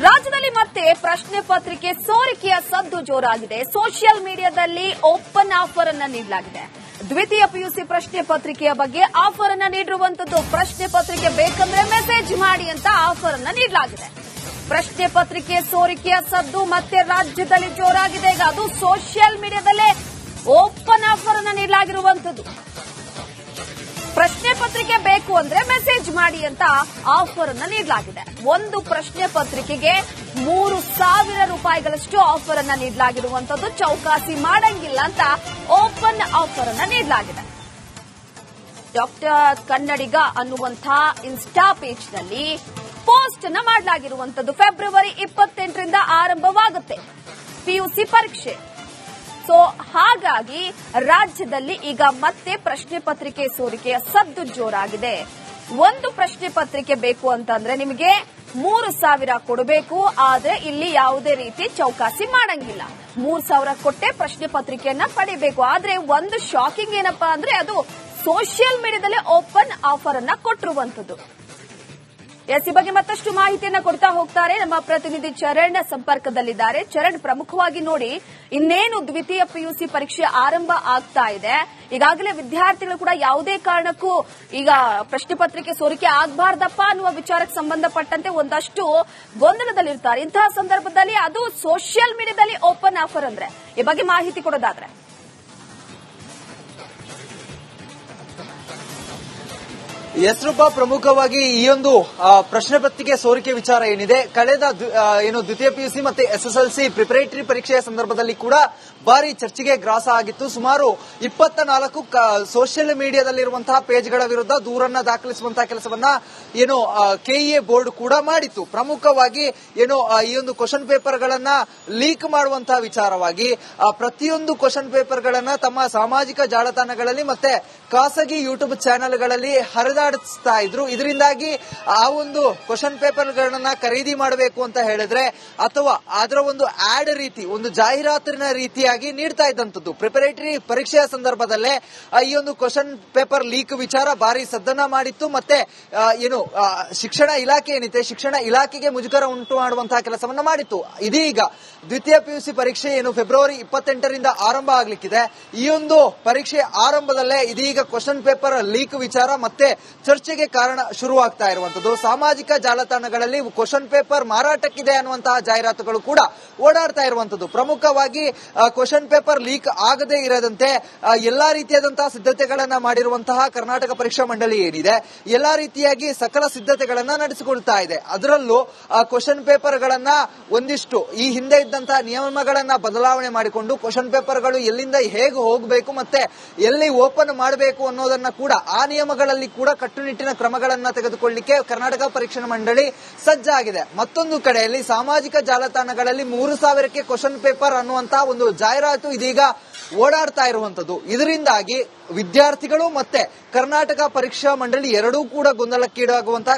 ರಾಜ್ಯದಲ್ಲಿ ಮತ್ತೆ ಪ್ರಶ್ನೆ ಪತ್ರಿಕೆ ಸೋರಿಕೆಯ ಸದ್ದು ಜೋರಾಗಿದೆ. ಸೋಷಿಯಲ್ ಮೀಡಿಯಾದಲ್ಲಿ ಓಪನ್ ಆಫರ್ ಅನ್ನ ನೀಡಲಾಗಿದೆ. ದ್ವಿತೀಯ ಪಿಯುಸಿ ಪ್ರಶ್ನೆ ಪತ್ರಿಕೆಯ ಬಗ್ಗೆ ಆಫರ್ ಅನ್ನ ನೀಡಿರುವಂತದ್ದು. ಪ್ರಶ್ನೆ ಪತ್ರಿಕೆ ಬೇಕಂದ್ರೆ ಮೆಸೇಜ್ ಮಾಡಿ ಅಂತ ಆಫರ್ ಅನ್ನ ನೀಡಲಾಗಿದೆ. ಪ್ರಶ್ನೆ ಪತ್ರಿಕೆ ಸೋರಿಕೆಯ ಸದ್ದು ಮತ್ತೆ ರಾಜ್ಯದಲ್ಲಿ ಜೋರಾಗಿದೆ. ಈಗ ಅದು ಸೋಷಿಯಲ್ ಮೀಡಿಯಾದಲ್ಲೇ ಓಪನ್ ಆಫರ್ ಅನ್ನ ನೀಡಲಾಗಿರುವಂತದ್ದು. ಪ್ರಶ್ನೆ ಪತ್ರಿಕೆ ಬೇಕು ಅಂದ್ರೆ ಮೆಸೇಜ್ ಮಾಡಿ ಅಂತ ಆಫರ್ ಅನ್ನ ನೀಡಲಾಗಿದೆ. ಒಂದು ಪ್ರಶ್ನೆ ಪತ್ರಿಕೆಗೆ 3,000 ರೂಪಾಯಿಗಳಷ್ಟು ಆಫರ್ ಅನ್ನ ನೀಡಲಾಗಿರುವಂತದ್ದು. ಚೌಕಾಸಿ ಮಾಡಂಗಿಲ್ಲ ಅಂತ ಓಪನ್ ಆಫರ್ ಅನ್ನ ನೀಡಲಾಗಿದೆ. ಡಾಕ್ಟರ್ ಕನ್ನಡಿಗ ಅನ್ನುವಂತಹ ಇನ್ಸ್ಟಾ ಪೇಜ್ ನಲ್ಲಿ ಪೋಸ್ಟ್ ಅನ್ನ ಮಾಡಲಾಗಿರುವಂತದ್ದು. ಫೆಬ್ರವರಿ 28ರಿಂದ ಆರಂಭವಾಗುತ್ತೆ ಪಿಯುಸಿ ಪರೀಕ್ಷೆ. ಸೊ ಹಾಗಾಗಿ ರಾಜ್ಯದಲ್ಲಿ ಈಗ ಮತ್ತೆ ಪ್ರಶ್ನೆ ಪತ್ರಿಕೆ ಸೋರಿಕೆಯ ಸದ್ದು ಜೋರಾಗಿದೆ. ಒಂದು ಪ್ರಶ್ನೆ ಪತ್ರಿಕೆ ಬೇಕು ಅಂತಂದ್ರೆ ನಿಮಗೆ 3,000 ಕೊಡಬೇಕು. ಆದ್ರೆ ಇಲ್ಲಿ ಯಾವುದೇ ರೀತಿ ಚೌಕಾಸಿ ಮಾಡಂಗಿಲ್ಲ. 3,000 ಕೊಟ್ಟೆ ಪ್ರಶ್ನೆ ಪತ್ರಿಕೆಯನ್ನ ಪಡಿಬೇಕು. ಆದ್ರೆ ಒಂದು ಶಾಕಿಂಗ್ ಏನಪ್ಪಾ ಅಂದ್ರೆ ಅದು ಸೋಷಿಯಲ್ ಮೀಡಿಯಾದಲ್ಲಿ ಓಪನ್ ಆಫರ್ ಅನ್ನ ಕೊಟ್ಟಿರುವಂತದ್ದು. ಈ ಬಗ್ಗೆ ಮತ್ತಷ್ಟು ಮಾಹಿತಿಯನ್ನ ಕೊಡ್ತಾ ಹೋಗ್ತಾರೆ ನಮ್ಮ ಪ್ರತಿನಿಧಿ ಚರಣ್ ಸಂಪರ್ಕದಲ್ಲಿದ್ದಾರೆ. ಚರಣ್, ಪ್ರಮುಖವಾಗಿ ನೋಡಿ, ಇನ್ನೇನು ದ್ವಿತೀಯ ಪಿಯುಸಿ ಪರೀಕ್ಷೆ ಆರಂಭ ಆಗ್ತಾ ಇದೆ. ಈಗಾಗಲೇ ವಿದ್ಯಾರ್ಥಿಗಳು ಕೂಡ ಯಾವುದೇ ಕಾರಣಕ್ಕೂ ಈಗ ಪ್ರಶ್ನೆ ಪತ್ರಿಕೆ ಸೋರಿಕೆ ಆಗಬಾರ್ದಪ್ಪ ಅನ್ನುವ ವಿಚಾರಕ್ಕೆ ಸಂಬಂಧಪಟ್ಟಂತೆ ಒಂದಷ್ಟು ಗೊಂದಲದಲ್ಲಿರ್ತಾರೆ. ಇಂತಹ ಸಂದರ್ಭದಲ್ಲಿ ಅದು ಸೋಷಿಯಲ್ ಮೀಡಿಯಾದಲ್ಲಿ ಓಪನ್ ಆಫರ್ ಅಂದ್ರೆ ಈ ಬಗ್ಗೆ ಮಾಹಿತಿ ಕೊಡೋದಾದ್ರೆ ರೂಪಾ, ಪ್ರಮುಖವಾಗಿ ಈ ಒಂದು ಪ್ರಶ್ನೆ ಪತ್ರಿಕೆ ಸೋರಿಕೆ ವಿಚಾರ ಏನಿದೆ, ಕಳೆದ ದ್ವಿತೀಯ ಪಿಯುಸಿ ಮತ್ತೆ SSLC ಪ್ರಿಪರೇಟರಿ ಪರೀಕ್ಷೆಯ ಸಂದರ್ಭದಲ್ಲಿ ಕೂಡ ಭಾರಿ ಚರ್ಚೆಗೆ ಗ್ರಾಸ ಆಗಿತ್ತು. ಸುಮಾರು 24 ಸೋಷಿಯಲ್ ಮೀಡಿಯಾದಲ್ಲಿರುವಂತಹ ಪೇಜ್ಗಳ ವಿರುದ್ಧ ದೂರನ್ನ ದಾಖಲಿಸುವಂತಹ ಕೆಲಸವನ್ನ KEA ಬೋರ್ಡ್ ಕೂಡ ಮಾಡಿತ್ತು. ಪ್ರಮುಖವಾಗಿ ಈ ಒಂದು ಕ್ವಶನ್ ಪೇಪರ್ ಗಳನ್ನ ಲೀಕ್ ಮಾಡುವಂತಹ ವಿಚಾರವಾಗಿ ಪ್ರತಿಯೊಂದು ಕ್ವಶನ್ ಪೇಪರ್ ಗಳನ್ನ ತಮ್ಮ ಸಾಮಾಜಿಕ ಜಾಲತಾಣಗಳಲ್ಲಿ ಮತ್ತೆ ಖಾಸಗಿ ಯೂಟ್ಯೂಬ್ ಚಾನೆಲ್ಗಳಲ್ಲಿ ಹರಿದಾಡಿಸ್ತಾ ಇದ್ರು. ಇದರಿಂದಾಗಿ ಆ ಒಂದು ಕ್ವಶನ್ ಪೇಪರ್ ಗಳನ್ನ ಖರೀದಿ ಮಾಡಬೇಕು ಅಂತ ಹೇಳಿದ್ರೆ ಅಥವಾ ಅದರ ಒಂದು ಆಡ್ ರೀತಿ, ಒಂದು ಜಾಹೀರಾತಿನ ರೀತಿಯಾಗಿ ನೀಡ್ತಾ ಇದ್ದಂಥದ್ದು. ಪ್ರಿಪರೇಟರಿ ಪರೀಕ್ಷೆಯ ಸಂದರ್ಭದಲ್ಲೇ ಈ ಒಂದು ಕ್ವಶನ್ ಪೇಪರ್ ಲೀಕ್ ವಿಚಾರ ಭಾರಿ ಸದ್ದನ್ನ ಮಾಡಿತ್ತು. ಮತ್ತೆ ಶಿಕ್ಷಣ ಇಲಾಖೆ ಏನಿದೆ, ಶಿಕ್ಷಣ ಇಲಾಖೆಗೆ ಮುಜುಗರ ಉಂಟು ಮಾಡುವಂತಹ ಕೆಲಸವನ್ನ ಮಾಡಿತ್ತು. ಇದೀಗ ದ್ವಿತೀಯ ಪಿಯುಸಿ ಪರೀಕ್ಷೆ ಫೆಬ್ರವರಿ 28ರಿಂದ ಆರಂಭ ಆಗ್ಲಿಕ್ಕಿದೆ. ಈ ಒಂದು ಪರೀಕ್ಷೆ ಆರಂಭದಲ್ಲೇ ಇದೀಗ ಕ್ವಶನ್ ಪೇಪರ್ ಲೀಕ್ ವಿಚಾರ ಮತ್ತೆ ಚರ್ಚೆಗೆ ಕಾರಣ ಶುರುವಾಗ್ತಾ ಇರುವಂತದ್ದು. ಸಾಮಾಜಿಕ ಜಾಲತಾಣಗಳಲ್ಲಿ ಕ್ವಶನ್ ಪೇಪರ್ ಮಾರಾಟಕ್ಕಿದೆ ಅನ್ನುವಂತಹ ಜಾಹೀರಾತುಗಳು ಕೂಡ ಓಡಾಡ್ತಾ ಇರುವಂತದ್ದು. ಪ್ರಮುಖವಾಗಿ ಕ್ವಶನ್ ಪೇಪರ್ ಲೀಕ್ ಆಗದೇ ಇರದಂತೆ ಎಲ್ಲಾ ರೀತಿಯಾದಂತಹ ಸಿದ್ಧತೆಗಳನ್ನ ಮಾಡಿರುವಂತಹ ಕರ್ನಾಟಕ ಪರೀಕ್ಷಾ ಮಂಡಳಿ ಏನಿದೆ, ಎಲ್ಲಾ ರೀತಿಯಾಗಿ ಸಕಲ ಸಿದ್ಧತೆಗಳನ್ನ ನಡೆಸಿಕೊಳ್ತಾ ಇದೆ. ಅದರಲ್ಲೂ ಕ್ವಶನ್ ಪೇಪರ್ ಗಳನ್ನ ಒಂದಿಷ್ಟು ಈ ಹಿಂದೆ ಇದ್ದಂತಹ ನಿಯಮಗಳನ್ನ ಬದಲಾವಣೆ ಮಾಡಿಕೊಂಡು ಕ್ವಶನ್ ಪೇಪರ್ ಗಳು ಎಲ್ಲಿಂದ ಹೇಗೆ ಹೋಗಬೇಕು ಮತ್ತೆ ಎಲ್ಲಿ ಓಪನ್ ಮಾಡಬೇಕು ಅನ್ನೋದನ್ನ ಕೂಡ ಆ ನಿಯಮಗಳಲ್ಲಿ ಕೂಡ ಕಟ್ಟುನಿಟ್ಟಿನ ಕ್ರಮಗಳನ್ನ ತೆಗೆದುಕೊಳ್ಳಲಿಕ್ಕೆ ಕರ್ನಾಟಕ ಪರೀಕ್ಷಾ ಮಂಡಳಿ ಸಜ್ಜಾಗಿದೆ. ಮತ್ತೊಂದು ಕಡೆಯಲ್ಲಿ ಸಾಮಾಜಿಕ ಜಾಲತಾಣಗಳಲ್ಲಿ 3,000ಕ್ಕೆ ಕ್ವಶನ್ ಪೇಪರ್ ಅನ್ನುವಂತಹ ಒಂದು ಜಾಹೀರಾತು ಇದೀಗ ಓಡಾಡ್ತಾ ಇರುವಂತದ್ದು. ಇದರಿಂದಾಗಿ ವಿದ್ಯಾರ್ಥಿಗಳು ಮತ್ತೆ ಕರ್ನಾಟಕ ಪರೀಕ್ಷಾ ಮಂಡಳಿ ಎರಡೂ ಕೂಡ ಗೊಂದಲಕ್ಕೀಡಾಗುವಂತಹ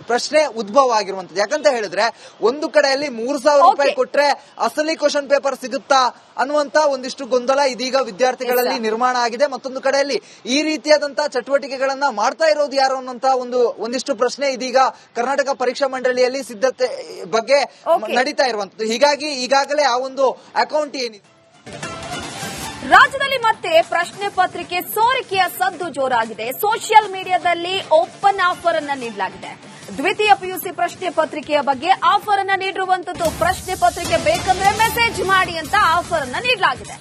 ಪ್ರಶ್ನೆ ಉದ್ಭವ ಆಗಿರುವಂತದ್ದು. ಯಾಕಂತ ಹೇಳಿದ್ರೆ ಒಂದು ಕಡೆಯಲ್ಲಿ 3,000 ರೂಪಾಯಿ ಕೊಟ್ರೆ ಅಸಲಿ ಕ್ವಶನ್ ಪೇಪರ್ ಸಿಗುತ್ತಾ ಅನ್ನುವಂತ ಒಂದಿಷ್ಟು ಗೊಂದಲ ಇದೀಗ ವಿದ್ಯಾರ್ಥಿಗಳಲ್ಲಿ ನಿರ್ಮಾಣ ಆಗಿದೆ. ಮತ್ತೊಂದು ಕಡೆಯಲ್ಲಿ ಈ ರೀತಿಯಾದಂತಹ ಚಟುವಟಿಕೆಗಳನ್ನ ಮಾಡ್ತಾ ಇರೋದು ಯಾರು ಅನ್ನುವಂತ ಒಂದಿಷ್ಟು ಪ್ರಶ್ನೆ ಇದೀಗ ಕರ್ನಾಟಕ ಪರೀಕ್ಷಾ ಮಂಡಳಿಯಲ್ಲಿ ಸಿದ್ಧತೆ ಬಗ್ಗೆ ನಡೀತಾ ಇರುವಂತದ್ದು. ಹೀಗಾಗಿ ಈಗಾಗಲೇ ಆ ಒಂದು ಅಕೌಂಟ್ ಏನಿದೆ, ರಾಜ್ಯದಲ್ಲಿ ಮತ್ತೆ ಪ್ರಶ್ನೆ ಪತ್ರಿಕೆ ಸೋರಿಕೆಯ ಸದ್ದು ಜೋರಾಗಿದೆ. ಸೋಷಿಯಲ್ ಮೀಡಿಯಾದಲ್ಲಿ ಓಪನ್ ಆಫರ್ ಅನ್ನ ನೀಡಲಾಗಿದೆ. ದ್ವಿತೀಯ ಪಿಯುಸಿ ಪ್ರಶ್ನೆ ಪತ್ರಿಕೆಯ ಬಗ್ಗೆ ಆಫರ್ ಅನ್ನ ನೀಡಿರುವಂತದ್ದು. ಪ್ರಶ್ನೆ ಪತ್ರಿಕೆ ಬೇಕಂದ್ರೆ ಮೆಸೇಜ್ ಮಾಡಿ ಅಂತ ಆಫರ್ ಅನ್ನ ನೀಡಲಾಗಿದೆ.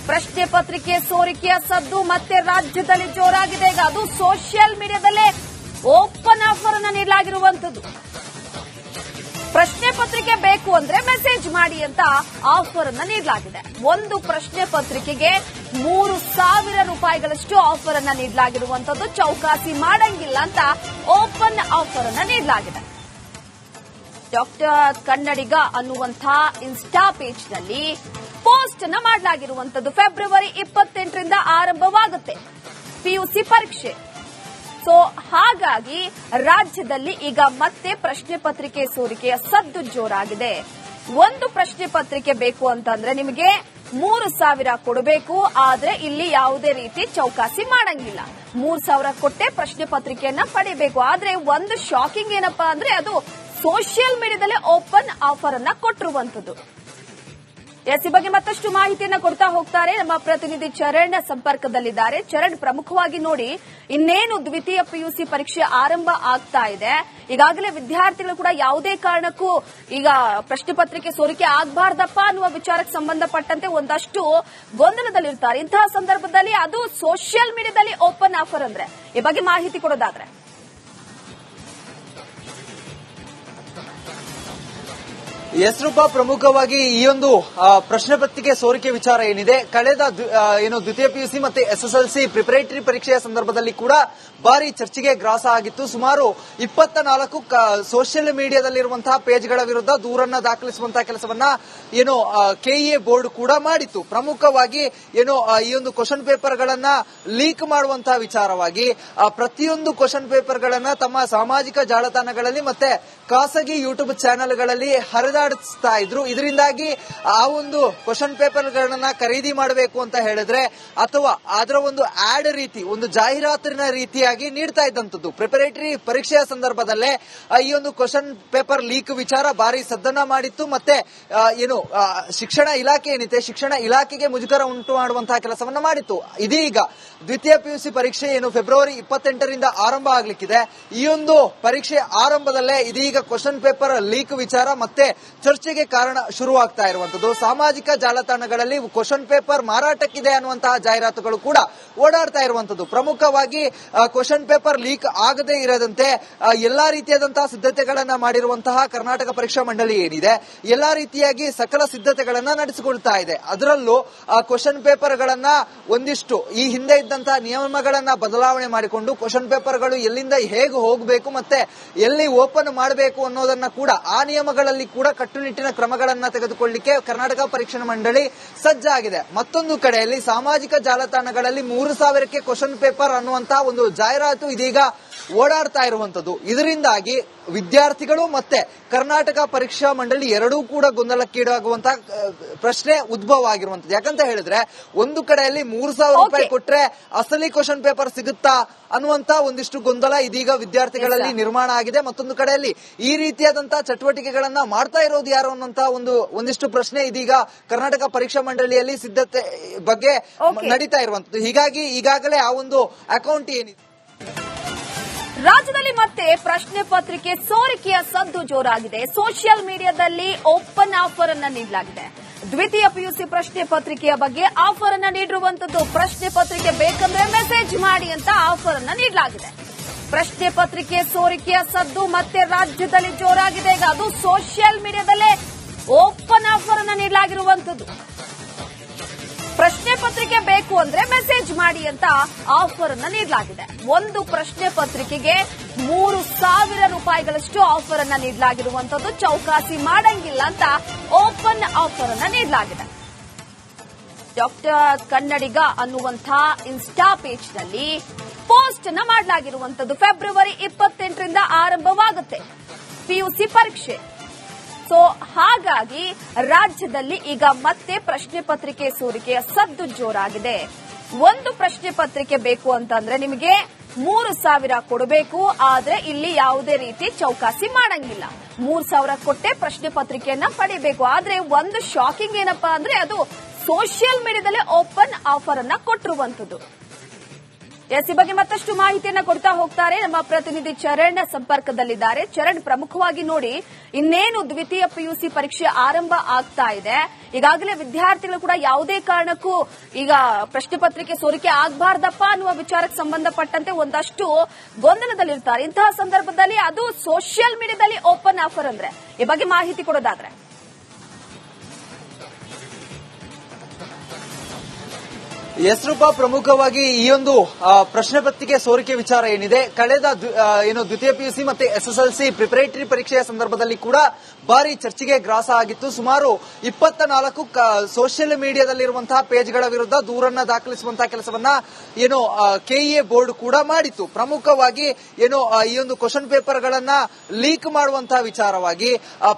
ಪ್ರಶ್ನೆ ಪತ್ರಿಕೆ ಸೋರಿಕೆಯ ಸದ್ದು ಮತ್ತೆ ರಾಜ್ಯದಲ್ಲಿ ಜೋರಾಗಿದೆ. ಈಗ ಅದು ಸೋಷಿಯಲ್ ಮೀಡಿಯಾದಲ್ಲೇ ಓಪನ್ ಆಫರ್ ಅನ್ನ ನೀಡಲಾಗಿರುವಂತದ್ದು. ಪ್ರಶ್ನೆ ಪತ್ರಿಕೆ ಬೇಕು ಅಂದ್ರೆ ಮೆಸೇಜ್ ಮಾಡಿ ಅಂತ ಆಫರ್ ಅನ್ನ ನೀಡಲಾಗಿದೆ. ಒಂದು ಪ್ರಶ್ನೆ ಪತ್ರಿಕೆಗೆ 3,000 ರೂಪಾಯಿಗಳಷ್ಟು ಆಫರ್ ಅನ್ನ ನೀಡಲಾಗಿರುವಂತದ್ದು. ಚೌಕಾಸಿ ಮಾಡಂಗಿಲ್ಲ ಅಂತ ಓಪನ್ ಆಫರ್ ಅನ್ನ ನೀಡಲಾಗಿದೆ. ಡಾಕ್ಟರ್ ಕನ್ನಡಿಗ ಅನ್ನುವಂತಹ ಇನ್ಸ್ಟಾ ಪೇಜ್ ನಲ್ಲಿ ಪೋಸ್ಟ್ ಅನ್ನ ಮಾಡಲಾಗಿರುವಂತದ್ದು. ಫೆಬ್ರವರಿ 28ರಿಂದ ಆರಂಭವಾಗುತ್ತೆ ಪಿಯುಸಿ ಪರೀಕ್ಷೆ. ಸೊ ಹಾಗಾಗಿ ರಾಜ್ಯದಲ್ಲಿ ಈಗ ಮತ್ತೆ ಪ್ರಶ್ನೆ ಪತ್ರಿಕೆ ಸೋರಿಕೆಯ ಸದ್ದು ಜೋರಾಗಿದೆ. ಒಂದು ಪ್ರಶ್ನೆ ಪತ್ರಿಕೆ ಬೇಕು ಅಂತಂದ್ರೆ ನಿಮಗೆ 3,000 ಕೊಡಬೇಕು. ಆದ್ರೆ ಇಲ್ಲಿ ಯಾವುದೇ ರೀತಿ ಚೌಕಾಸಿ ಮಾಡಂಗಿಲ್ಲ. 3,000 ಕೊಟ್ಟೆ ಪ್ರಶ್ನೆ ಪತ್ರಿಕೆಯನ್ನ ಪಡಿಬೇಕು. ಆದ್ರೆ ಒಂದು ಶಾಕಿಂಗ್ ಏನಪ್ಪಾ ಅಂದ್ರೆ ಅದು ಸೋಷಿಯಲ್ ಮೀಡಿಯಾದಲ್ಲೇ ಓಪನ್ ಆಫರ್ ಅನ್ನ ಕೊಟ್ಟಿರುವಂತದ್ದು. ಈ ಬಗ್ಗೆ ಮತ್ತಷ್ಟು ಮಾಹಿತಿಯನ್ನ ಕೊಡ್ತಾ ಹೋಗ್ತಾರೆ ನಮ್ಮ ಪ್ರತಿನಿಧಿ ಚರಣ್ ಸಂಪರ್ಕದಲ್ಲಿದ್ದಾರೆ. ಚರಣ್, ಪ್ರಮುಖವಾಗಿ ನೋಡಿ, ಇನ್ನೇನು ದ್ವಿತೀಯ ಪಿಯುಸಿ ಪರೀಕ್ಷೆ ಆರಂಭ ಆಗ್ತಾ ಇದೆ. ಈಗಾಗಲೇ ವಿದ್ಯಾರ್ಥಿಗಳು ಕೂಡ ಯಾವುದೇ ಕಾರಣಕ್ಕೂ ಈಗ ಪ್ರಶ್ನೆ ಪತ್ರಿಕೆ ಸೋರಿಕೆ ಆಗಬಾರ್ದಪ್ಪ ಅನ್ನುವ ವಿಚಾರಕ್ಕೆ ಸಂಬಂಧಪಟ್ಟಂತೆ ಒಂದಷ್ಟು ಗೊಂದಲದಲ್ಲಿರ್ತಾರೆ. ಇಂತಹ ಸಂದರ್ಭದಲ್ಲಿ ಅದು ಸೋಷಿಯಲ್ ಮೀಡಿಯಾದಲ್ಲಿ ಓಪನ್ ಆಫರ್ ಅಂದ್ರೆ ಈ ಬಗ್ಗೆ ಮಾಹಿತಿ ಕೊಡೋದಾದ್ರೆ ರೂಪಾ, ಪ್ರಮುಖವಾಗಿ ಈ ಒಂದು ಪ್ರಶ್ನೆ ಪತ್ರಿಕೆ ಸೋರಿಕೆ ವಿಚಾರ ಏನಿದೆ, ಕಳೆದ ದ್ವಿತೀಯ ಪಿಯುಸಿ ಮತ್ತೆ ಎಸ್ಎಸ್ಎಲ್ಸಿ ಪ್ರಿಪರೇಟರಿ ಪರೀಕ್ಷೆಯ ಸಂದರ್ಭದಲ್ಲಿ ಕೂಡ ಭಾರಿ ಚರ್ಚೆಗೆ ಗ್ರಾಸ ಆಗಿತ್ತು. ಸುಮಾರು 24 ಸೋಷಿಯಲ್ ಮೀಡಿಯಾದಲ್ಲಿರುವಂತಹ ಪೇಜ್ಗಳ ವಿರುದ್ಧ ದೂರನ್ನ ದಾಖಲಿಸುವಂತಹ ಕೆಲಸವನ್ನ ಕೆಇಎ ಬೋರ್ಡ್ ಕೂಡ ಮಾಡಿತ್ತು. ಪ್ರಮುಖವಾಗಿ ಈ ಒಂದು ಕ್ವಶನ್ ಪೇಪರ್ ಗಳನ್ನ ಲೀಕ್ ಮಾಡುವಂತಹ ವಿಚಾರವಾಗಿ ಪ್ರತಿಯೊಂದು ಕ್ವಶನ್ ಪೇಪರ್ ಗಳನ್ನ ತಮ್ಮ ಸಾಮಾಜಿಕ ಜಾಲತಾಣಗಳಲ್ಲಿ ಮತ್ತೆ ಖಾಸಗಿ ಯೂಟ್ಯೂಬ್ ಚಾನೆಲ್ಗಳಲ್ಲಿ ಹರಿದಾಡಿಸ್ತಾ ಇದ್ರು. ಇದರಿಂದಾಗಿ ಆ ಒಂದು ಕ್ವಶನ್ ಪೇಪರ್ ಗಳನ್ನ ಖರೀದಿ ಮಾಡಬೇಕು ಅಂತ ಹೇಳಿದ್ರೆ ಅಥವಾ ಅದರ ಒಂದು ಆಡ್ ರೀತಿ, ಒಂದು ಜಾಹೀರಾತಿನ ರೀತಿಯಾಗಿ ನೀಡ್ತಾ ಇದ್ದಂಥದ್ದು. ಪ್ರಿಪರೇಟರಿ ಪರೀಕ್ಷೆಯ ಸಂದರ್ಭದಲ್ಲೇ ಈ ಒಂದು ಕ್ವಶನ್ ಪೇಪರ್ ಲೀಕ್ ವಿಚಾರ ಭಾರಿ ಸದ್ದನ್ನ ಮಾಡಿತ್ತು. ಮತ್ತೆ ಶಿಕ್ಷಣ ಇಲಾಖೆ ಏನಿದೆ, ಶಿಕ್ಷಣ ಇಲಾಖೆಗೆ ಮುಜುಗರ ಉಂಟು ಮಾಡುವಂತಹ ಕೆಲಸವನ್ನ ಮಾಡಿತ್ತು. ಇದೀಗ ದ್ವಿತೀಯ ಪಿಯುಸಿ ಪರೀಕ್ಷೆ ಫೆಬ್ರವರಿ 28ರಿಂದ ಆರಂಭ ಆಗ್ಲಿಕ್ಕಿದೆ. ಈ ಒಂದು ಪರೀಕ್ಷೆ ಆರಂಭದಲ್ಲೇ ಇದೀಗ ಕ್ವಶನ್ ಪೇಪರ್ ಲೀಕ್ ವಿಚಾರ ಮತ್ತೆ ಚರ್ಚೆಗೆ ಕಾರಣ ಶುರುವಾಗ್ತಾ ಇರುವಂತದ್ದು. ಸಾಮಾಜಿಕ ಜಾಲತಾಣಗಳಲ್ಲಿ ಕ್ವಶನ್ ಪೇಪರ್ ಮಾರಾಟಕ್ಕಿದೆ ಅನ್ನುವಂತಹ ಜಾಹೀರಾತುಗಳು ಕೂಡ ಓಡಾಡ್ತಾ ಇರುವಂತದ್ದು. ಪ್ರಮುಖವಾಗಿ ಕ್ವಶನ್ ಪೇಪರ್ ಲೀಕ್ ಆಗದೇ ಇರದಂತೆ ಎಲ್ಲಾ ರೀತಿಯಾದಂತಹ ಸಿದ್ಧತೆಗಳನ್ನ ಮಾಡಿರುವಂತಹ ಕರ್ನಾಟಕ ಪರೀಕ್ಷಾ ಮಂಡಳಿ ಏನಿದೆ, ಎಲ್ಲಾ ರೀತಿಯಾಗಿ ಸಕಲ ಸಿದ್ಧತೆಗಳನ್ನ ನಡೆಸಿಕೊಳ್ತಾ ಇದೆ. ಅದರಲ್ಲೂ ಕ್ವಶನ್ ಪೇಪರ್ ಗಳನ್ನ ಒಂದಿಷ್ಟು ಈ ಹಿಂದೆ ಇದ್ದಂತಹ ನಿಯಮಗಳನ್ನ ಬದಲಾವಣೆ ಮಾಡಿಕೊಂಡು ಕ್ವಶನ್ ಪೇಪರ್ಗಳು ಎಲ್ಲಿಂದ ಹೇಗೆ ಹೋಗಬೇಕು ಮತ್ತೆ ಎಲ್ಲಿ ಓಪನ್ ಮಾಡಬೇಕು ಅನ್ನೋದನ್ನ ಕೂಡ ಆ ನಿಯಮಗಳಲ್ಲಿ ಕೂಡ ಕಟ್ಟುನಿಟ್ಟಿನ ಕ್ರಮಗಳನ್ನ ತೆಗೆದುಕೊಳ್ಳಲಿಕ್ಕೆ ಕರ್ನಾಟಕ ಪರೀಕ್ಷಾ ಮಂಡಳಿ ಸಜ್ಜಾಗಿದೆ. ಮತ್ತೊಂದು ಕಡೆಯಲ್ಲಿ ಸಾಮಾಜಿಕ ಜಾಲತಾಣಗಳಲ್ಲಿ 3000ಕ್ಕೆ ಕ್ವಶನ್ ಪೇಪರ್ ಅನ್ನುವಂತಹ ಒಂದು ಜಾಹೀರಾತು ಇದೀಗ ಓಡಾಡ್ತಾ ಇರುವಂತದ್ದು. ಇದರಿಂದಾಗಿ ವಿದ್ಯಾರ್ಥಿಗಳು ಮತ್ತೆ ಕರ್ನಾಟಕ ಪರೀಕ್ಷಾ ಮಂಡಳಿ ಎರಡೂ ಕೂಡ ಗೊಂದಲಕ್ಕೀಡಾಗುವಂತಹ ಪ್ರಶ್ನೆ ಉದ್ಭವ ಆಗಿರುವಂತದ್ದು. ಯಾಕಂತ ಹೇಳಿದ್ರೆ ಒಂದು ಕಡೆಯಲ್ಲಿ 3000 ರೂಪಾಯಿ ಕೊಟ್ರೆ ಅಸಲಿ ಕ್ವಶನ್ ಪೇಪರ್ ಸಿಗುತ್ತಾ ಅನ್ನುವಂತ ಒಂದಿಷ್ಟು ಗೊಂದಲ ಇದೀಗ ವಿದ್ಯಾರ್ಥಿಗಳಲ್ಲಿ ನಿರ್ಮಾಣ ಆಗಿದೆ. ಮತ್ತೊಂದು ಕಡೆಯಲ್ಲಿ ಈ ರೀತಿಯಾದಂತಹ ಚಟುವಟಿಕೆಗಳನ್ನ ಮಾಡ್ತಾ ಇರೋದು ಯಾರು ಅನ್ನುವಂತಹ ಒಂದಿಷ್ಟು ಪ್ರಶ್ನೆ ಇದೀಗ ಕರ್ನಾಟಕ ಪರೀಕ್ಷಾ ಮಂಡಳಿಯಲ್ಲಿ ಸಿದ್ಧತೆ ಬಗ್ಗೆ ನಡೀತಾ ಇರುವಂತದ್ದು. ಹೀಗಾಗಿ ಈಗಾಗಲೇ ಆ ಒಂದು ಅಕೌಂಟ್ ಏನಿದೆ, ರಾಜ್ಯದಲ್ಲಿ ಮತ್ತೆ ಪ್ರಶ್ನೆ ಪತ್ರಿಕೆ ಸೋರಿಕೆಯ ಸದ್ದು ಜೋರಾಗಿದೆ. ಸೋಷಿಯಲ್ ಮೀಡಿಯಾದಲ್ಲಿ ಓಪನ್ ಆಫರ್ ಅನ್ನ ನೀಡಲಾಗಿದೆ. ದ್ವಿತೀಯ ಪಿಯುಸಿ ಪ್ರಶ್ನೆ ಪತ್ರಿಕೆಯ ಬಗ್ಗೆ ಆಫರ್ ಅನ್ನ ನೀಡಿರುವಂತದ್ದು. ಪ್ರಶ್ನೆ ಪತ್ರಿಕೆ ಬೇಕಂದ್ರೆ ಮೆಸೇಜ್ ಮಾಡಿ ಅಂತ ಆಫರ್ ಅನ್ನ ನೀಡಲಾಗಿದೆ. ಪ್ರಶ್ನೆ ಪತ್ರಿಕೆ ಸೋರಿಕೆಯ ಸದ್ದು ಮತ್ತೆ ರಾಜ್ಯದಲ್ಲಿ ಜೋರಾಗಿದೆ. ಈಗ ಅದು ಸೋಷಿಯಲ್ ಮೀಡಿಯಾದಲ್ಲೇ ಓಪನ್ ಆಫರ್ ಅನ್ನ ನೀಡಲಾಗಿರುವಂತದ್ದು. ಪ್ರಶ್ನೆ ಪತ್ರಿಕೆ ಬೇಕು ಅಂದ್ರೆ ಮೆಸೇಜ್ ಮಾಡಿ ಅಂತ ಆಫರ್ ಅನ್ನ ನೀಡಲಾಗಿದೆ. ಒಂದು ಪ್ರಶ್ನೆ ಪತ್ರಿಕೆಗೆ 3000 ರೂಪಾಯಿಗಳಷ್ಟು ಆಫರ್ ಅನ್ನ ನೀಡಲಾಗಿರುವಂತದ್ದು. ಚೌಕಾಸಿ ಮಾಡಂಗಿಲ್ಲ ಅಂತ ಓಪನ್ ಆಫರ್ ಅನ್ನ ನೀಡಲಾಗಿದೆ. ಡಾಕ್ಟರ್ ಕನ್ನಡಿಗ ಅನ್ನುವಂತಹ ಇನ್ಸ್ಟಾ ಪೇಜ್ ನಲ್ಲಿ ಪೋಸ್ಟ್ ಅನ್ನ ಮಾಡಲಾಗಿರುವಂತದ್ದು. ಫೆಬ್ರವರಿ 28ರಿಂದ ಆರಂಭವಾಗುತ್ತೆ ಪಿಯುಸಿ ಪರೀಕ್ಷೆ. ಸೊ ಹಾಗಾಗಿ ರಾಜ್ಯದಲ್ಲಿ ಈಗ ಮತ್ತೆ ಪ್ರಶ್ನೆ ಪತ್ರಿಕೆ ಸೋರಿಕೆಯ ಸದ್ದು ಜೋರಾಗಿದೆ. ಒಂದು ಪ್ರಶ್ನೆ ಪತ್ರಿಕೆ ಬೇಕು ಅಂತಂದ್ರೆ ನಿಮಗೆ 3000 ಕೊಡಬೇಕು. ಆದ್ರೆ ಇಲ್ಲಿ ಯಾವುದೇ ರೀತಿ ಚೌಕಾಸಿ ಮಾಡಂಗಿಲ್ಲ. 3000 ಕೊಟ್ಟೆ ಪ್ರಶ್ನೆ ಪತ್ರಿಕೆಯನ್ನ ಪಡಿಬೇಕು. ಆದ್ರೆ ಒಂದು ಶಾಕಿಂಗ್ ಏನಪ್ಪಾ ಅಂದ್ರೆ ಅದು ಸೋಷಿಯಲ್ ಮೀಡಿಯಾದಲ್ಲೇ ಓಪನ್ ಆಫರ್ ಅನ್ನ ಕೊಟ್ಟಿರುವಂತದ್ದು. ಈ ಬಗ್ಗೆ ಮತ್ತಷ್ಟು ಮಾಹಿತಿಯನ್ನ ಕೊಡ್ತಾ ಹೋಗ್ತಾರೆ ನಮ್ಮ ಪ್ರತಿನಿಧಿ ಚರಣ್ ಸಂಪರ್ಕದಲ್ಲಿದ್ದಾರೆ. ಚರಣ್, ಪ್ರಮುಖವಾಗಿ ನೋಡಿ, ಇನ್ನೇನು ದ್ವಿತೀಯ ಪಿಯುಸಿ ಪರೀಕ್ಷೆ ಆರಂಭ ಆಗ್ತಾ ಇದೆ. ಈಗಾಗಲೇ ವಿದ್ಯಾರ್ಥಿಗಳು ಕೂಡ ಯಾವುದೇ ಕಾರಣಕ್ಕೂ ಈಗ ಪ್ರಶ್ನೆ ಪತ್ರಿಕೆ ಸೋರಿಕೆ ಆಗಬಾರ್ದಪ್ಪ ಅನ್ನುವ ವಿಚಾರಕ್ಕೆ ಸಂಬಂಧಪಟ್ಟಂತೆ ಒಂದಷ್ಟು ಗೊಂದಲದಲ್ಲಿರ್ತಾರೆ. ಇಂತಹ ಸಂದರ್ಭದಲ್ಲಿ ಅದು ಸೋಷಿಯಲ್ ಮೀಡಿಯಾದಲ್ಲಿ ಓಪನ್ ಆಫರ್ ಅಂದ್ರೆ ಈ ಬಗ್ಗೆ ಮಾಹಿತಿ ಕೊಡೋದಾದ್ರೆ ರೂಪಾ, ಪ್ರಮುಖವಾಗಿ ಈ ಒಂದು ಪ್ರಶ್ನೆ ಪತ್ರಿಕೆ ಸೋರಿಕೆ ವಿಚಾರ ಏನಿದೆ, ಕಳೆದ ದ್ವಿತೀಯ ಪಿಯುಸಿ ಮತ್ತೆ ಎಸ್ಎಸ್ಎಲ್ಸಿ ಪ್ರಿಪರೇಟರಿ ಪರೀಕ್ಷೆಯ ಸಂದರ್ಭದಲ್ಲಿ ಕೂಡ ಭಾರಿ ಚರ್ಚೆಗೆ ಗ್ರಾಸ ಆಗಿತ್ತು. ಸುಮಾರು 24 ಸೋಷಿಯಲ್ ಮೀಡಿಯಾದಲ್ಲಿರುವಂತಹ ಪೇಜ್ಗಳ ವಿರುದ್ಧ ದೂರನ್ನ ದಾಖಲಿಸುವಂತಹ ಕೆಲಸವನ್ನ ಕೆಇಎ ಬೋರ್ಡ್ ಕೂಡ ಮಾಡಿತ್ತು. ಪ್ರಮುಖವಾಗಿ ಈ ಒಂದು ಕ್ವಶನ್ ಪೇಪರ್ ಗಳನ್ನ ಲೀಕ್ ಮಾಡುವಂತಹ ವಿಚಾರವಾಗಿ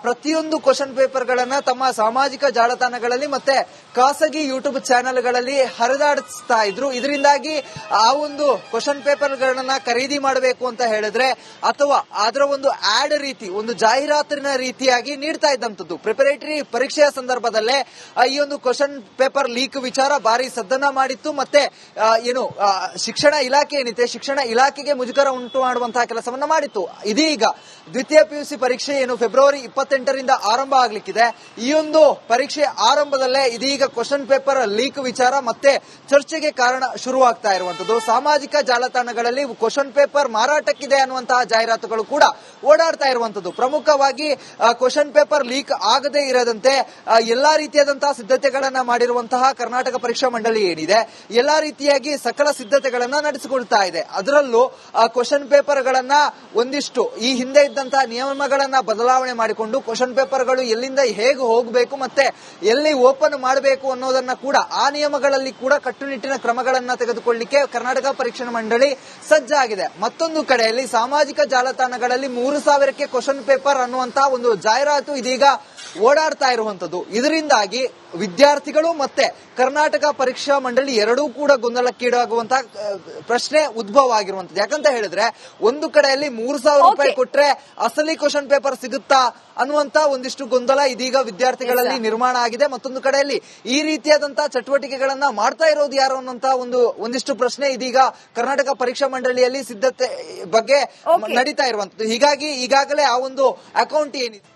ಪ್ರತಿಯೊಂದು ಕ್ವಶನ್ ಪೇಪರ್ ಗಳನ್ನ ತಮ್ಮ ಸಾಮಾಜಿಕ ಜಾಲತಾಣಗಳಲ್ಲಿ ಮತ್ತೆ ಖಾಸಗಿ ಯೂಟ್ಯೂಬ್ ಚಾನೆಲ್ಗಳಲ್ಲಿ ಹರಿದಾಡಿಸ್ತಾ ಓಡಾಡಿಸ್ತಾ ಇದ್ರು. ಇದರಿಂದಾಗಿ ಆ ಒಂದು ಕ್ವಶನ್ ಪೇಪರ್ ಗಳನ್ನ ಖರೀದಿ ಮಾಡಬೇಕು ಅಂತ ಹೇಳಿದ್ರೆ ಅಥವಾ ಅದರ ಒಂದು ಆಡ್ ರೀತಿ, ಒಂದು ಜಾಹೀರಾತಿನ ರೀತಿಯಾಗಿ ನೀಡ್ತಾ ಇದ್ದಂಥದ್ದು. ಪ್ರಿಪರೇಟರಿ ಪರೀಕ್ಷೆಯ ಸಂದರ್ಭದಲ್ಲೇ ಈ ಒಂದು ಕ್ವಶನ್ ಪೇಪರ್ ಲೀಕ್ ವಿಚಾರ ಭಾರಿ ಸದ್ದನ್ನ ಮಾಡಿತ್ತು. ಮತ್ತೆ ಶಿಕ್ಷಣ ಇಲಾಖೆ ಏನಿದೆ, ಶಿಕ್ಷಣ ಇಲಾಖೆಗೆ ಮುಜುಗರ ಉಂಟು ಮಾಡುವಂತಹ ಕೆಲಸವನ್ನ ಮಾಡಿತ್ತು. ಇದೀಗ ದ್ವಿತೀಯ ಪಿಯುಸಿ ಪರೀಕ್ಷೆ ಫೆಬ್ರವರಿ 28ರಿಂದ ಆರಂಭ ಆಗ್ಲಿಕ್ಕಿದೆ. ಈ ಒಂದು ಪರೀಕ್ಷೆ ಆರಂಭದಲ್ಲೇ ಇದೀಗ ಕ್ವಶನ್ ಪೇಪರ್ ಲೀಕ್ ವಿಚಾರ ಮತ್ತೆ ಚರ್ಚೆಗೆ ಕಾರಣ ಶುರುವಾಗ್ತಾ ಇರುವಂತದ್ದು. ಸಾಮಾಜಿಕ ಜಾಲತಾಣಗಳಲ್ಲಿ ಕ್ವಶನ್ ಪೇಪರ್ ಮಾರಾಟಕ್ಕಿದೆ ಅನ್ನುವಂತಹ ಜಾಹೀರಾತುಗಳು ಕೂಡ ಓಡಾಡ್ತಾ ಇರುವಂತದ್ದು. ಪ್ರಮುಖವಾಗಿ ಕ್ವಶನ್ ಪೇಪರ್ ಲೀಕ್ ಆಗದೇ ಇರದಂತೆ ಎಲ್ಲಾ ರೀತಿಯಾದಂತಹ ಸಿದ್ಧತೆಗಳನ್ನ ಮಾಡಿರುವಂತಹ ಕರ್ನಾಟಕ ಪರೀಕ್ಷಾ ಮಂಡಳಿ ಏನಿದೆ, ಎಲ್ಲಾ ರೀತಿಯಾಗಿ ಸಕಲ ಸಿದ್ಧತೆಗಳನ್ನ ನಡೆಸಿಕೊಳ್ತಾ ಇದೆ. ಅದರಲ್ಲೂ ಕ್ವಶನ್ ಪೇಪರ್ ಗಳನ್ನ ಒಂದಿಷ್ಟು ಈ ಹಿಂದೆ ಇದ್ದಂತಹ ನಿಯಮಗಳನ್ನ ಬದಲಾವಣೆ ಮಾಡಿಕೊಂಡು ಕ್ವಶನ್ ಪೇಪರ್ಗಳು ಎಲ್ಲಿಂದ ಹೇಗೆ ಹೋಗಬೇಕು ಮತ್ತೆ ಎಲ್ಲಿ ಓಪನ್ ಮಾಡಬೇಕು ಅನ್ನೋದನ್ನ ಕೂಡ ಆ ನಿಯಮಗಳಲ್ಲಿ ಕೂಡ ಕಟ್ಟುನಿಟ್ಟಿನ ಕ್ರಮಗಳನ್ನ ತೆಗೆದುಕೊಳ್ಳಿಕ್ಕೆ ಕರ್ನಾಟಕ ಪರೀಕ್ಷಾ ಮಂಡಳಿ ಸಜ್ಜಾಗಿದೆ. ಮತ್ತೊಂದು ಕಡೆಯಲ್ಲಿ ಸಾಮಾಜಿಕ ಜಾಲತಾಣಗಳಲ್ಲಿ 3000ಕ್ಕೆ ಕ್ವಶನ್ ಪೇಪರ್ ಅನ್ನುವಂತಹ ಒಂದು ಜಾಹೀರಾತು ಇದೀಗ ಓಡಾಡ್ತಾ ಇರುವಂತದ್ದು. ಇದರಿಂದಾಗಿ ವಿದ್ಯಾರ್ಥಿಗಳು ಮತ್ತೆ ಕರ್ನಾಟಕ ಪರೀಕ್ಷಾ ಮಂಡಳಿ ಎರಡೂ ಕೂಡ ಗೊಂದಲಕ್ಕೀಡಾಗುವಂತಹ ಪ್ರಶ್ನೆ ಉದ್ಭವ ಆಗಿರುವಂತದ್ದು. ಯಾಕಂತ ಹೇಳಿದ್ರೆ ಒಂದು ಕಡೆಯಲ್ಲಿ 3000 ರೂಪಾಯಿ ಕೊಟ್ರೆ ಅಸಲಿ ಕ್ವಶನ್ ಪೇಪರ್ ಸಿಗುತ್ತಾ ಅನ್ನುವಂತ ಒಂದಿಷ್ಟು ಗೊಂದಲ ಇದೀಗ ವಿದ್ಯಾರ್ಥಿಗಳಲ್ಲಿ ನಿರ್ಮಾಣ ಆಗಿದೆ. ಮತ್ತೊಂದು ಕಡೆಯಲ್ಲಿ ಈ ರೀತಿಯಾದಂತಹ ಚಟುವಟಿಕೆಗಳನ್ನ ಮಾಡ್ತಾ ಇರೋದು ಯಾರು ಅನ್ನುವಂತಹ ಒಂದಿಷ್ಟು ಪ್ರಶ್ನೆ ಇದೀಗ ಕರ್ನಾಟಕ ಪರೀಕ್ಷಾ ಮಂಡಳಿಯಲ್ಲಿ ಸಿದ್ಧತೆ ಬಗ್ಗೆ ನಡೀತಾ ಇರುವಂತದ್ದು. ಹೀಗಾಗಿ ಈಗಾಗಲೇ ಆ ಒಂದು ಅಕೌಂಟ್ ಏನಿದೆ